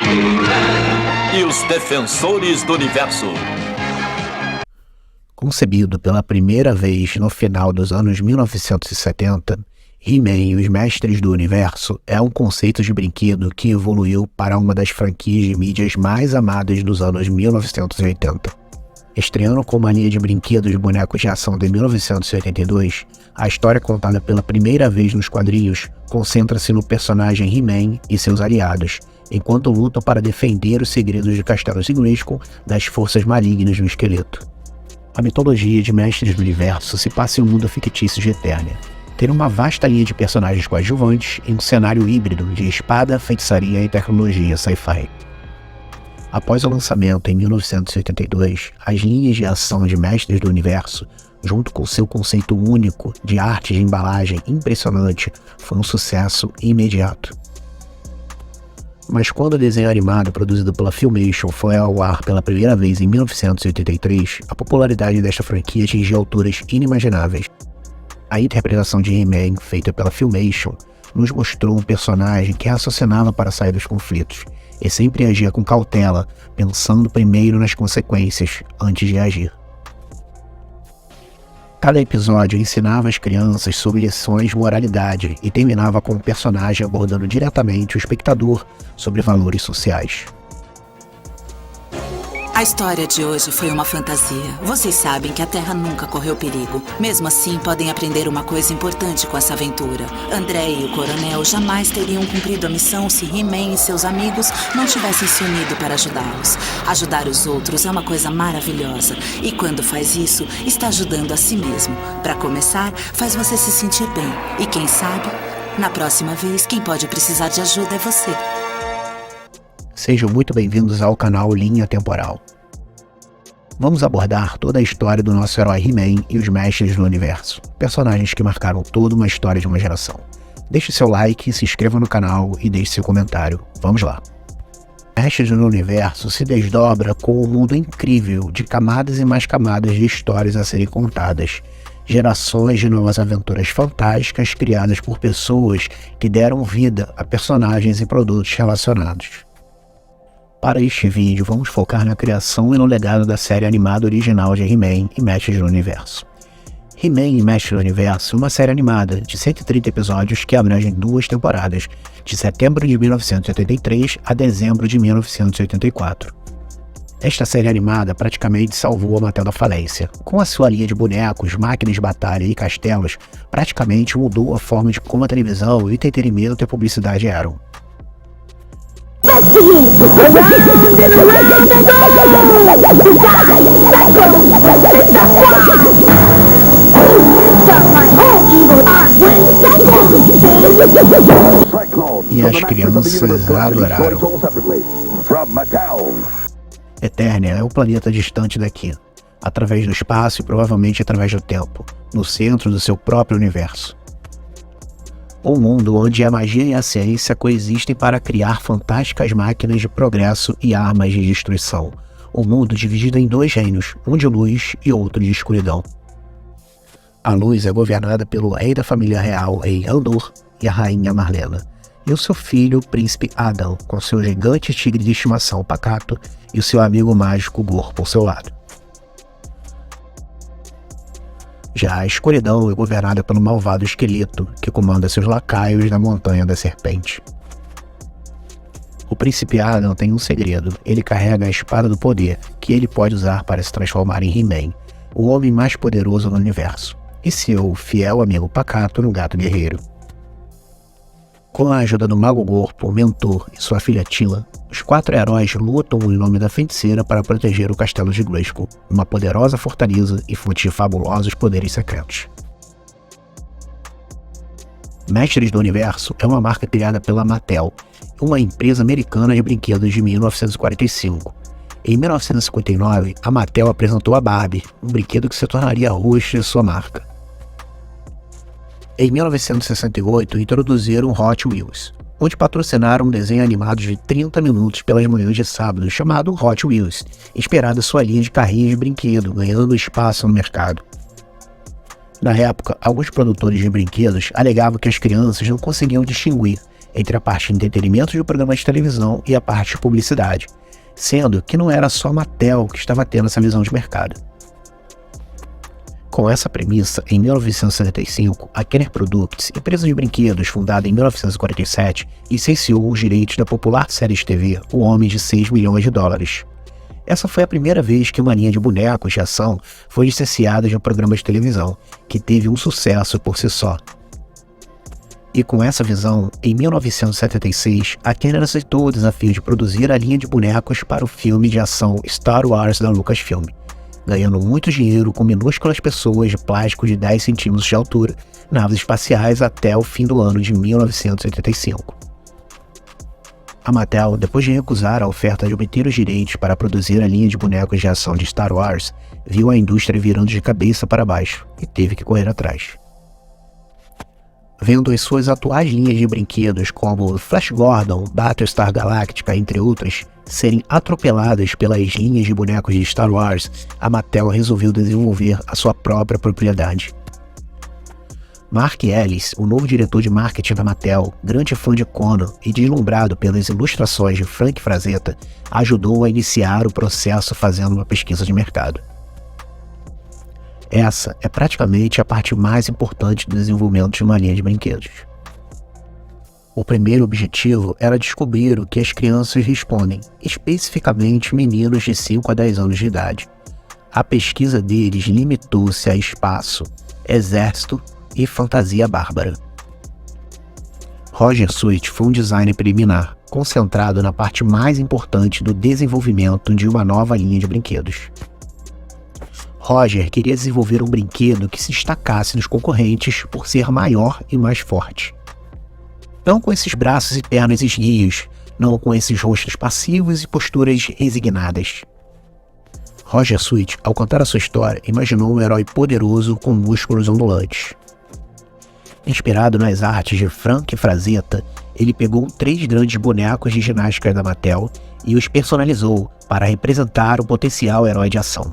E os Defensores do Universo. Concebido pela primeira vez no final dos anos 1970, He-Man e os Mestres do Universo é um conceito de brinquedo que evoluiu para uma das franquias de mídias mais amadas dos anos 1980. Estreando com uma linha de brinquedos de bonecos de ação de 1982, a história contada pela primeira vez nos quadrinhos concentra-se no personagem He-Man e seus aliados, enquanto lutam para defender os segredos de Castelo de Grayskull das forças malignas do esqueleto. A mitologia de Mestres do Universo se passa em um mundo fictício de Eternia, tendo uma vasta linha de personagens coadjuvantes em um cenário híbrido de espada, feitiçaria e tecnologia sci-fi. Após o lançamento em 1982, as linhas de ação de Mestres do Universo, junto com seu conceito único de arte de embalagem impressionante, foi um sucesso imediato. Mas quando o desenho animado produzido pela Filmation foi ao ar pela primeira vez em 1983, a popularidade desta franquia atingiu alturas inimagináveis. A interpretação de He-Man feita pela Filmation nos mostrou um personagem que raciocinava para sair dos conflitos e sempre agia com cautela, pensando primeiro nas consequências antes de agir. Cada episódio ensinava as crianças sobre lições de moralidade e terminava com o personagem abordando diretamente o espectador sobre valores sociais. A história de hoje foi uma fantasia. Vocês sabem que a Terra nunca correu perigo. Mesmo assim, podem aprender uma coisa importante com essa aventura. André e o Coronel jamais teriam cumprido a missão se He-Man e seus amigos não tivessem se unido para ajudá-los. Ajudar os outros é uma coisa maravilhosa. E quando faz isso, está ajudando a si mesmo. Para começar, faz você se sentir bem. E quem sabe, na próxima vez, quem pode precisar de ajuda é você. Sejam muito bem-vindos ao canal Linha Temporal. Vamos abordar toda a história do nosso herói He-Man e os Mestres do Universo, personagens que marcaram toda uma história de uma geração. Deixe seu like, se inscreva no canal e deixe seu comentário. Vamos lá! Mestres do Universo se desdobra com um mundo incrível de camadas e mais camadas de histórias a serem contadas. Gerações de novas aventuras fantásticas criadas por pessoas que deram vida a personagens e produtos relacionados. Para este vídeo, vamos focar na criação e no legado da série animada original de He-Man e Mestres do Universo. He-Man e Mestres do Universo é uma série animada de 130 episódios que abrangem 2 temporadas, de setembro de 1983 a dezembro de 1984. Esta série animada praticamente salvou a Mattel da falência. Com a sua linha de bonecos, máquinas de batalha e castelos, praticamente mudou a forma de como a televisão, o entretenimento e a publicidade eram. E as crianças adoraram. Eternia é um planeta distante daqui, através do espaço e provavelmente através do tempo, no centro do seu próprio universo. Um mundo onde a magia e a ciência coexistem para criar fantásticas máquinas de progresso e armas de destruição. Um mundo dividido em 2 reinos, um de luz e outro de escuridão. A luz é governada pelo rei da família real, Rei Andor, e a rainha Marlena, e o seu filho, príncipe Adam, com seu gigante tigre de estimação Pacato e o seu amigo mágico Gorr por seu lado. Já a escuridão é governada pelo malvado esqueleto, que comanda seus lacaios na Montanha da Serpente. O príncipe Adam tem um segredo: ele carrega a espada do poder, que ele pode usar para se transformar em He-Man, o homem mais poderoso do universo, e seu fiel amigo Pacato no gato guerreiro. Com a ajuda do Mago Gorr, o mentor, e sua filha Teela, os 4 heróis lutam em nome da feiticeira para proteger o Castelo de Grayskull, uma poderosa fortaleza e fonte de fabulosos poderes secretos. Mestres do Universo é uma marca criada pela Mattel, uma empresa americana de brinquedos de 1945. Em 1959, a Mattel apresentou a Barbie, um brinquedo que se tornaria rosto de sua marca. Em 1968, introduziram Hot Wheels, onde patrocinaram um desenho animado de 30 minutos pelas manhãs de sábado chamado Hot Wheels, inspirado em sua linha de carrinhos de brinquedo, ganhando espaço no mercado. Na época, alguns produtores de brinquedos alegavam que as crianças não conseguiam distinguir entre a parte de entretenimento de programas de televisão e a parte de publicidade, sendo que não era só a Mattel que estava tendo essa visão de mercado. Com essa premissa, em 1975, a Kenner Products, empresa de brinquedos fundada em 1947, licenciou os direitos da popular série de TV O Homem de 6 milhões de dólares. Essa foi a primeira vez que uma linha de bonecos de ação foi licenciada de um programa de televisão, que teve um sucesso por si só. E com essa visão, em 1976, a Kenner aceitou o desafio de produzir a linha de bonecos para o filme de ação Star Wars da Lucasfilm, ganhando muito dinheiro com minúsculas pessoas de plástico de 10 centímetros de altura, naves espaciais até o fim do ano de 1985. A Mattel, depois de recusar a oferta de obter os direitos para produzir a linha de bonecos de ação de Star Wars, viu a indústria virando de cabeça para baixo e teve que correr atrás. Vendo as suas atuais linhas de brinquedos como Flash Gordon, Battlestar Galactica, entre outras, serem atropeladas pelas linhas de bonecos de Star Wars, a Mattel resolveu desenvolver a sua própria propriedade. Mark Ellis, o novo diretor de marketing da Mattel, grande fã de Conan e deslumbrado pelas ilustrações de Frank Frazetta, ajudou a iniciar o processo fazendo uma pesquisa de mercado. Essa é praticamente a parte mais importante do desenvolvimento de uma linha de brinquedos. O primeiro objetivo era descobrir o que as crianças respondem, especificamente meninos de 5 a 10 anos de idade. A pesquisa deles limitou-se a espaço, exército e fantasia bárbara. Roger Sweet foi um designer preliminar, concentrado na parte mais importante do desenvolvimento de uma nova linha de brinquedos. Roger queria desenvolver um brinquedo que se destacasse dos concorrentes por ser maior e mais forte. Não com esses braços e pernas esguios, não com esses rostos passivos e posturas resignadas. Roger Sweet, ao contar a sua história, imaginou um herói poderoso com músculos ondulantes. Inspirado nas artes de Frank Frazetta, ele pegou 3 grandes bonecos de ginástica da Mattel e os personalizou para representar o potencial herói de ação.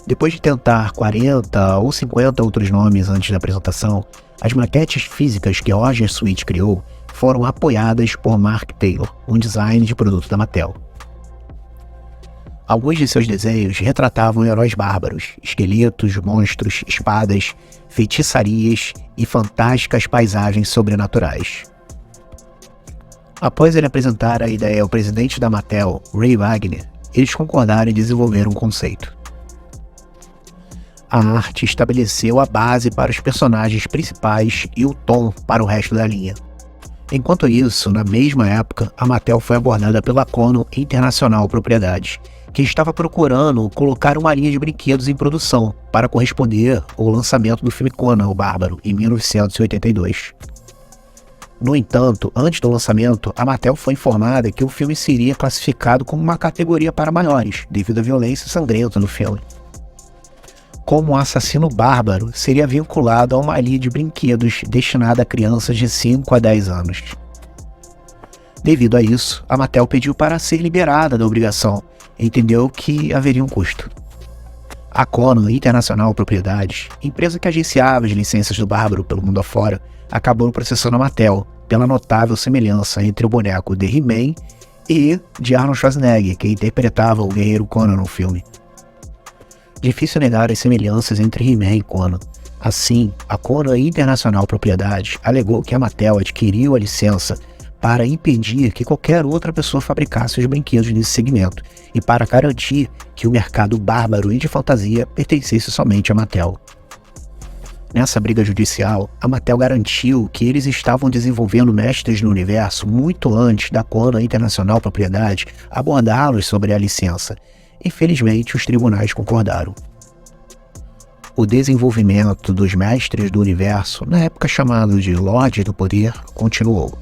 Depois de tentar 40 ou 50 outros nomes antes da apresentação, as maquetes físicas que Roger Sweet criou foram apoiadas por Mark Taylor, um designer de produto da Mattel. Alguns de seus desenhos retratavam heróis bárbaros, esqueletos, monstros, espadas, feitiçarias e fantásticas paisagens sobrenaturais. Após ele apresentar a ideia ao presidente da Mattel, Ray Wagner, eles concordaram em desenvolver um conceito. A arte estabeleceu a base para os personagens principais e o tom para o resto da linha. Enquanto isso, na mesma época, a Mattel foi abordada pela Conan International Propriedades, que estava procurando colocar uma linha de brinquedos em produção para corresponder ao lançamento do filme Conan o Bárbaro, em 1982. No entanto, antes do lançamento, a Mattel foi informada que o filme seria classificado como uma categoria para maiores, devido à violência sangrenta no filme. Como um assassino bárbaro, seria vinculado a uma linha de brinquedos destinada a crianças de 5 a 10 anos. Devido a isso, a Mattel pediu para ser liberada da obrigação, e entendeu que haveria um custo. A Conan International Propriedades, empresa que agenciava as licenças do Bárbaro pelo mundo afora, acabou processando a Mattel pela notável semelhança entre o boneco de He-Man e de Arnold Schwarzenegger, que interpretava o guerreiro Conan no filme. Difícil negar as semelhanças entre He-Man e Conan. Assim, a Conan International Propriedades alegou que a Mattel adquiriu a licença para impedir que qualquer outra pessoa fabricasse os brinquedos nesse segmento e para garantir que o mercado bárbaro e de fantasia pertencesse somente à Mattel. Nessa briga judicial, a Mattel garantiu que eles estavam desenvolvendo mestres no universo muito antes da Conan International Propriedade abordá-los sobre a licença. Infelizmente, os tribunais concordaram. O desenvolvimento dos mestres do universo, na época chamado de Lorde do Poder, continuou.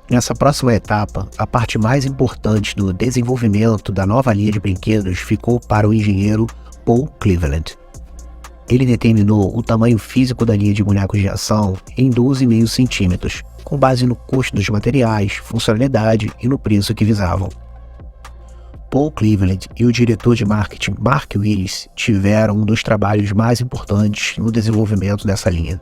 Nessa próxima etapa, a parte mais importante do desenvolvimento da nova linha de brinquedos ficou para o engenheiro Paul Cleveland. Ele determinou o tamanho físico da linha de bonecos de ação em 12,5 centímetros, com base no custo dos materiais, funcionalidade e no preço que visavam. Paul Cleveland e o diretor de marketing Mark Willis tiveram um dos trabalhos mais importantes no desenvolvimento dessa linha.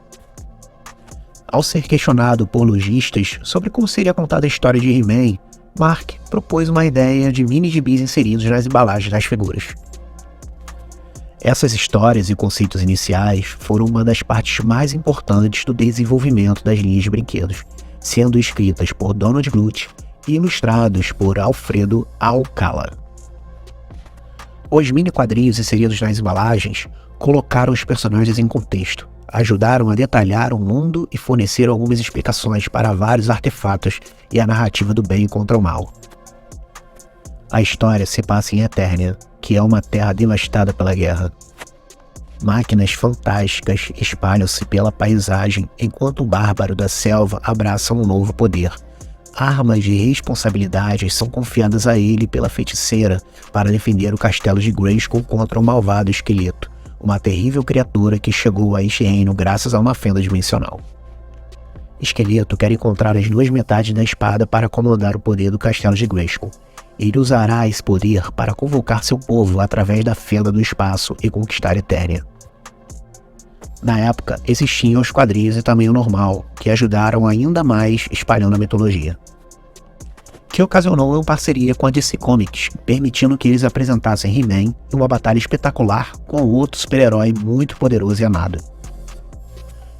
Ao ser questionado por lojistas sobre como seria contada a história de He-Man, Mark propôs uma ideia de mini-gibis inseridos nas embalagens das figuras. Essas histórias e conceitos iniciais foram uma das partes mais importantes do desenvolvimento das linhas de brinquedos, sendo escritas por Donald Bluth e ilustrados por Alfredo Alcala. Os mini-quadrinhos inseridos nas embalagens colocaram os personagens em contexto, ajudaram a detalhar o mundo e forneceram algumas explicações para vários artefatos e a narrativa do bem contra o mal. A história se passa em Eternia, que é uma terra devastada pela guerra. Máquinas fantásticas espalham-se pela paisagem enquanto o bárbaro da selva abraça um novo poder. Armas de responsabilidades são confiadas a ele pela feiticeira para defender o castelo de Grayskull contra o malvado esqueleto, uma terrível criatura que chegou a este reino graças a uma fenda dimensional. Esqueleto quer encontrar as duas metades da espada para comandar o poder do castelo de Grayskull. Ele usará esse poder para convocar seu povo através da fenda do espaço e conquistar Eternia. Na época, existiam os quadrinhos em tamanho normal, que ajudaram ainda mais espalhando a mitologia, que ocasionou uma parceria com a DC Comics, permitindo que eles apresentassem He-Man em uma batalha espetacular com outro super-herói muito poderoso e amado.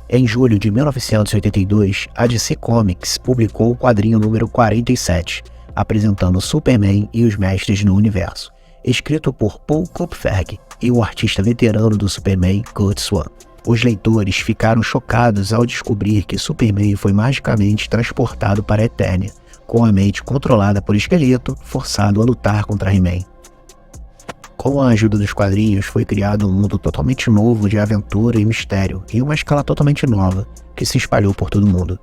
Em julho de 1982, a DC Comics publicou o quadrinho número 47, apresentando Superman e os Mestres no Universo, escrito por Paul Kupferg e o artista veterano do Superman, Curt Swan. Os leitores ficaram chocados ao descobrir que Superman foi magicamente transportado para Eternia, com a mente controlada por Esqueleto, forçado a lutar contra He-Man. Com a ajuda dos quadrinhos, foi criado um mundo totalmente novo de aventura e mistério, em uma escala totalmente nova, que se espalhou por todo o mundo.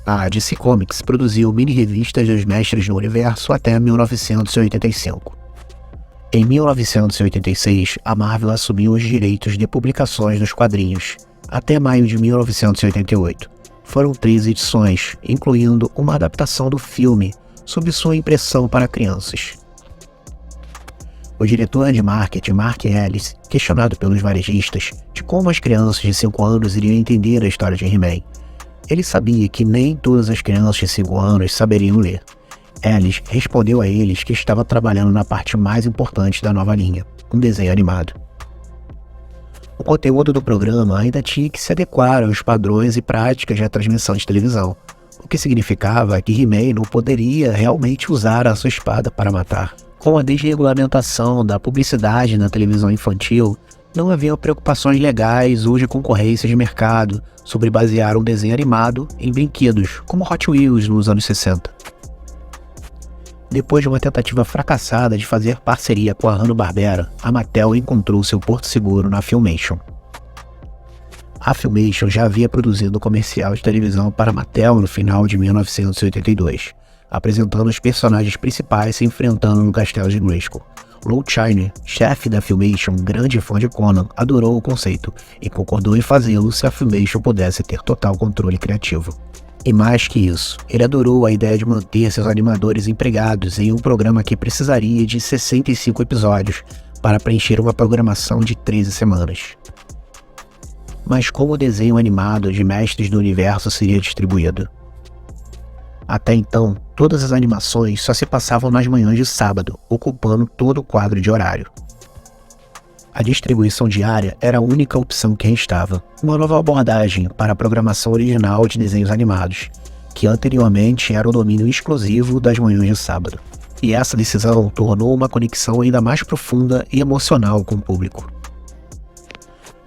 A DC Comics produziu mini-revistas dos Mestres no Universo até 1985. Em 1986, a Marvel assumiu os direitos de publicações dos quadrinhos, até maio de 1988. Foram 3 edições, incluindo uma adaptação do filme, sob sua impressão para crianças. O diretor de marketing, Mark Ellis, questionado pelos varejistas de como as crianças de 5 anos iriam entender a história de He-Man, ele sabia que nem todas as crianças de 5 anos saberiam ler. Ellis respondeu a eles que estava trabalhando na parte mais importante da nova linha, um desenho animado. O conteúdo do programa ainda tinha que se adequar aos padrões e práticas da transmissão de televisão, o que significava que He-Man não poderia realmente usar a sua espada para matar. Com a desregulamentação da publicidade na televisão infantil, não havia preocupações legais ou de concorrência de mercado sobre basear um desenho animado em brinquedos, como Hot Wheels nos anos 60. Depois de uma tentativa fracassada de fazer parceria com a Hanna-Barbera, a Mattel encontrou seu porto seguro na Filmation. A Filmation já havia produzido um comercial de televisão para a Mattel no final de 1982, apresentando os personagens principais se enfrentando no castelo de Grayskull. Lou Scheimer, chefe da Filmation, grande fã de Conan, adorou o conceito e concordou em fazê-lo se a Filmation pudesse ter total controle criativo. E mais que isso, ele adorou a ideia de manter seus animadores empregados em um programa que precisaria de 65 episódios para preencher uma programação de 13 semanas. Mas como o desenho animado de Mestres do Universo seria distribuído? Até então, todas as animações só se passavam nas manhãs de sábado, ocupando todo o quadro de horário. A distribuição diária era a única opção que restava, uma nova abordagem para a programação original de desenhos animados, que anteriormente era o domínio exclusivo das manhãs de sábado. E essa decisão tornou uma conexão ainda mais profunda e emocional com o público.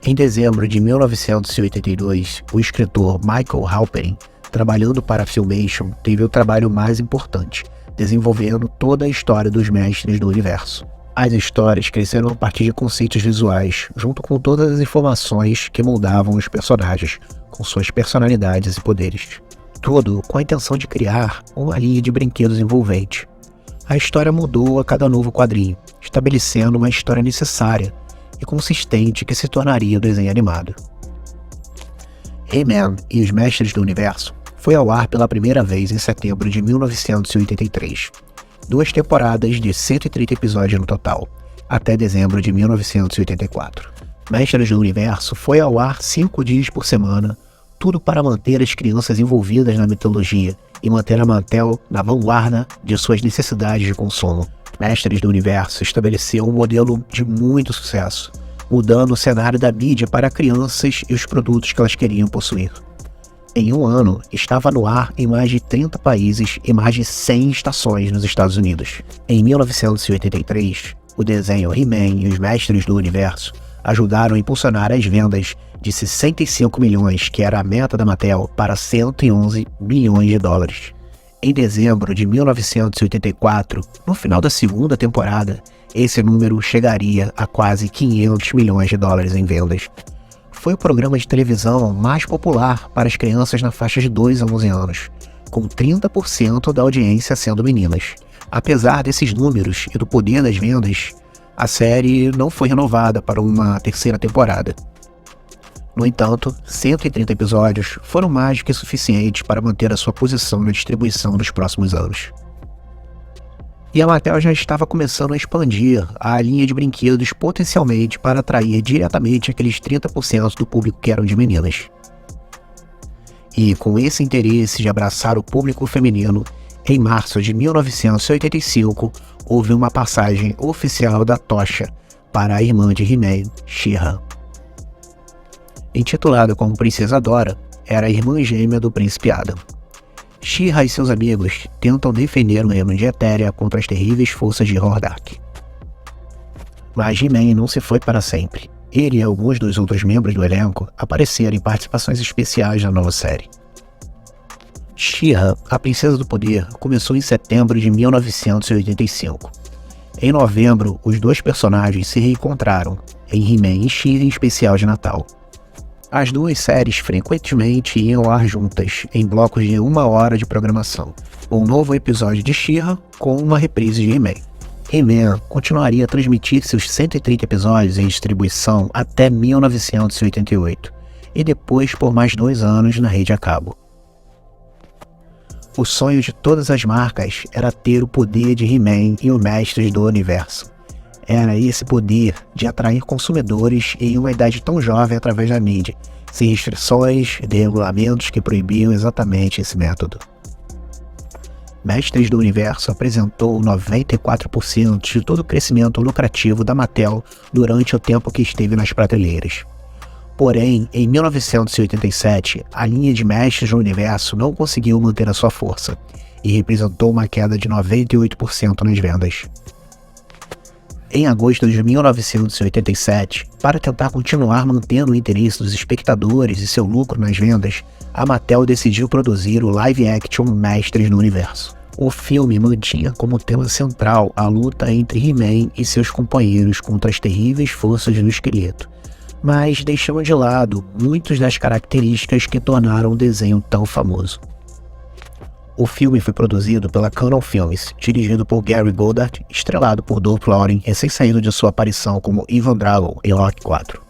Em dezembro de 1982, o escritor Michael Halperin, trabalhando para a Filmation, teve o trabalho mais importante, desenvolvendo toda a história dos Mestres do Universo. As histórias cresceram a partir de conceitos visuais, junto com todas as informações que moldavam os personagens, com suas personalidades e poderes. Tudo com a intenção de criar uma linha de brinquedos envolvente. A história mudou a cada novo quadrinho, estabelecendo uma história necessária e consistente que se tornaria o desenho animado. He-Man e os Mestres do Universo foi ao ar pela primeira vez em setembro de 1983. 2 temporadas de 130 episódios no total, até dezembro de 1984. Mestres do Universo foi ao ar 5 dias por semana, tudo para manter as crianças envolvidas na mitologia e manter a Mattel na vanguarda de suas necessidades de consumo. Mestres do Universo estabeleceu um modelo de muito sucesso, mudando o cenário da mídia para crianças e os produtos que elas queriam possuir. Em um ano, estava no ar em mais de 30 países e mais de 100 estações nos Estados Unidos. Em 1983, o desenho He-Man e os Mestres do Universo ajudaram a impulsionar as vendas de 65 milhões, que era a meta da Mattel, para 111 milhões de dólares. Em dezembro de 1984, no final da segunda temporada, esse número chegaria a quase 500 milhões de dólares em vendas. Foi o programa de televisão mais popular para as crianças na faixa de 2 a 11 anos, com 30% da audiência sendo meninas. Apesar desses números e do poder das vendas, a série não foi renovada para uma terceira temporada. No entanto, 130 episódios foram mais do que suficientes para manter a sua posição na distribuição nos próximos anos. E a Mattel já estava começando a expandir a linha de brinquedos potencialmente para atrair diretamente aqueles 30% do público que eram de meninas. E com esse interesse de abraçar o público feminino, em março de 1985, houve uma passagem oficial da tocha para a irmã de He-Man, She-Ra. Intitulada como Princesa Dora, era a irmã gêmea do Príncipe Adam. She-Ra e seus amigos tentam defender o reino de Etéria contra as terríveis forças de Hordak. Mas He-Man não se foi para sempre. Ele e alguns dos outros membros do elenco apareceram em participações especiais na nova série. She-Ra, a Princesa do Poder, começou em setembro de 1985. Em novembro, os dois personagens se reencontraram em He-Man e She-Ra em especial de Natal. As duas séries frequentemente iam ao ar juntas, em blocos de 1 hora de programação, um novo episódio de She-Ra com uma reprise de He-Man. He-Man continuaria a transmitir seus 130 episódios em distribuição até 1988, e depois por mais 2 anos na rede a cabo. O sonho de todas as marcas era ter o poder de He-Man e os Mestres do Universo. Era esse poder de atrair consumidores em uma idade tão jovem através da mídia, sem restrições de regulamentos que proibiam exatamente esse método. Mestres do Universo apresentou 94% de todo o crescimento lucrativo da Mattel durante o tempo que esteve nas prateleiras. Porém, em 1987, a linha de Mestres do Universo não conseguiu manter a sua força e representou uma queda de 98% nas vendas. Em agosto de 1987, para tentar continuar mantendo o interesse dos espectadores e seu lucro nas vendas, a Mattel decidiu produzir o live-action Mestres do Universo. O filme mantinha como tema central a luta entre He-Man e seus companheiros contra as terríveis forças do esqueleto, mas deixando de lado muitas das características que tornaram o desenho tão famoso. O filme foi produzido pela Cannon Films, dirigido por Gary Goddard, estrelado por Dolph Lundgren, recém-saído de sua aparição como Ivan Drago em Rocky 4.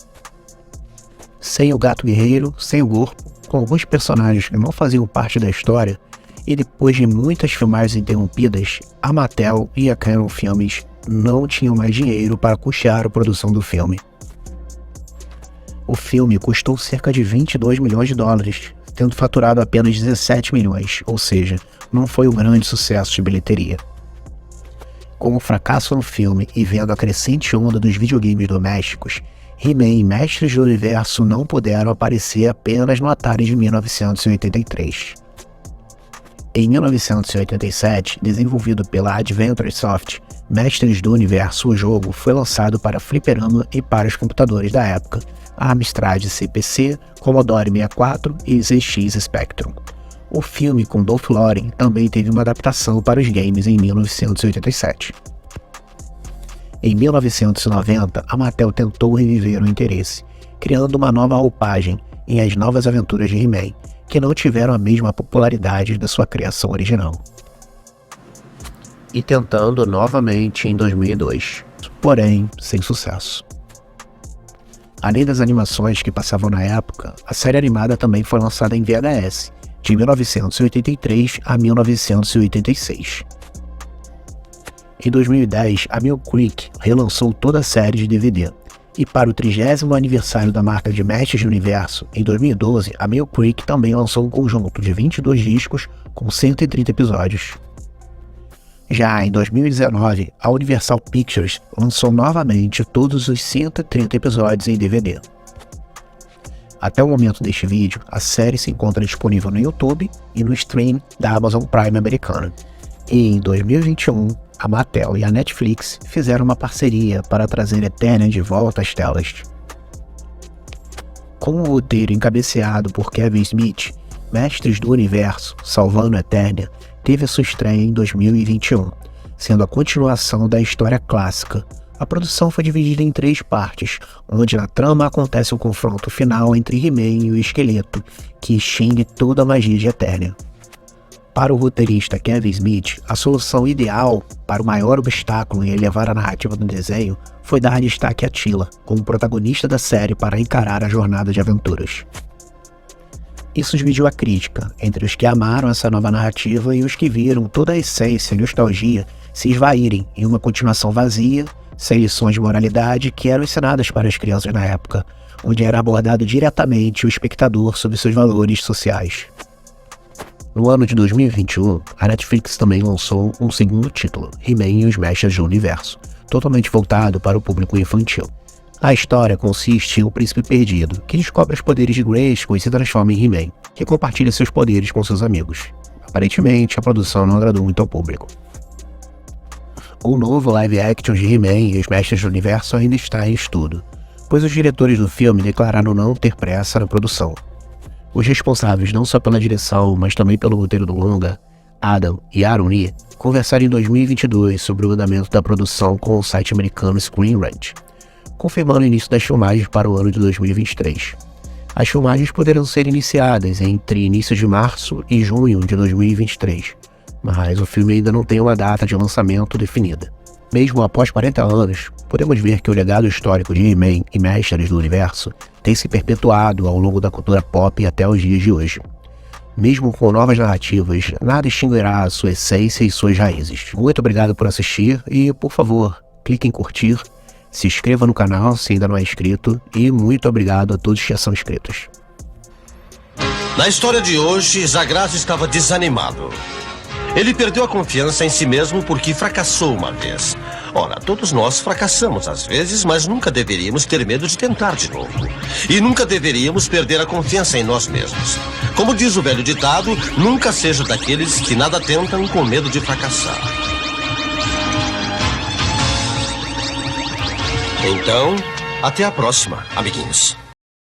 Sem o Gato Guerreiro, sem o Gorpo, com alguns personagens que não faziam parte da história, e depois de muitas filmagens interrompidas, a Mattel e a Cannon Films não tinham mais dinheiro para custear a produção do filme. O filme custou cerca de 22 milhões de dólares, tendo faturado apenas 17 milhões, ou seja, não foi um grande sucesso de bilheteria. Com o fracasso no filme e vendo a crescente onda dos videogames domésticos, He-Man e Mestres do Universo não puderam aparecer apenas no Atari de 1983. Em 1987, desenvolvido pela Adventure Soft, Mestres do Universo, o jogo foi lançado para fliperama e para os computadores da época, a Amstrad CPC, Commodore 64 e ZX Spectrum. O filme com Dolph Lundgren também teve uma adaptação para os games em 1987. Em 1990, a Mattel tentou reviver o interesse, criando uma nova roupagem em As Novas Aventuras de He-Man, que não tiveram a mesma popularidade da sua criação original. E tentando novamente em 2002, porém sem sucesso. Além das animações que passavam na época, a série animada também foi lançada em VHS, de 1983 a 1986. Em 2010, a Mill Creek relançou toda a série de DVD. E para o 30º aniversário da marca de Mestres do Universo, em 2012, a Mill Creek também lançou um conjunto de 22 discos com 130 episódios. Já em 2019, a Universal Pictures lançou novamente todos os 130 episódios em DVD. Até o momento deste vídeo, a série se encontra disponível no YouTube e no stream da Amazon Prime americana. E em 2021, a Mattel e a Netflix fizeram uma parceria para trazer Eternia de volta às telas. Com o roteiro encabeceado por Kevin Smith, Mestres do Universo, Salvando Eternia, teve a sua estreia em 2021, sendo a continuação da história clássica. A produção foi dividida em 3 partes, onde na trama acontece o confronto final entre He-Man e o Esqueleto, que extingue toda a magia de Eternia. Para o roteirista Kevin Smith, a solução ideal para o maior obstáculo em elevar a narrativa do desenho foi dar destaque a Teela, como protagonista da série, para encarar a jornada de aventuras. Isso dividiu a crítica, entre os que amaram essa nova narrativa e os que viram toda a essência e nostalgia se esvaírem em uma continuação vazia, sem lições de moralidade que eram ensinadas para as crianças na época, onde era abordado diretamente o espectador sobre seus valores sociais. No ano de 2021, a Netflix também lançou um segundo título, He-Man e os Mestres do Universo, totalmente voltado para o público infantil. A história consiste em um príncipe perdido, que descobre os poderes de Grayskull e se transforma em He-Man, que compartilha seus poderes com seus amigos. Aparentemente, a produção não agradou muito ao público. O novo live action de He-Man e os Mestres do Universo ainda está em estudo, pois os diretores do filme declararam não ter pressa na produção. Os responsáveis não só pela direção, mas também pelo roteiro do longa, Adam e Aaron Lee, conversaram em 2022 sobre o andamento da produção com o site americano Screen Rant, confirmando o início das filmagens para o ano de 2023. As filmagens poderão ser iniciadas entre início de março e junho de 2023, mas o filme ainda não tem uma data de lançamento definida. Mesmo após 40 anos, podemos ver que o legado histórico de He-Man e Mestres do Universo tem se perpetuado ao longo da cultura pop até os dias de hoje. Mesmo com novas narrativas, nada extinguirá a sua essência e suas raízes. Muito obrigado por assistir e, por favor, clique em curtir, se inscreva no canal se ainda não é inscrito e muito obrigado a todos que já são inscritos. Na história de hoje, Zagraz estava desanimado. Ele perdeu a confiança em si mesmo porque fracassou uma vez. Ora, todos nós fracassamos às vezes, mas nunca deveríamos ter medo de tentar de novo. E nunca deveríamos perder a confiança em nós mesmos. Como diz o velho ditado, nunca seja daqueles que nada tentam com medo de fracassar. Então, até a próxima, amiguinhos.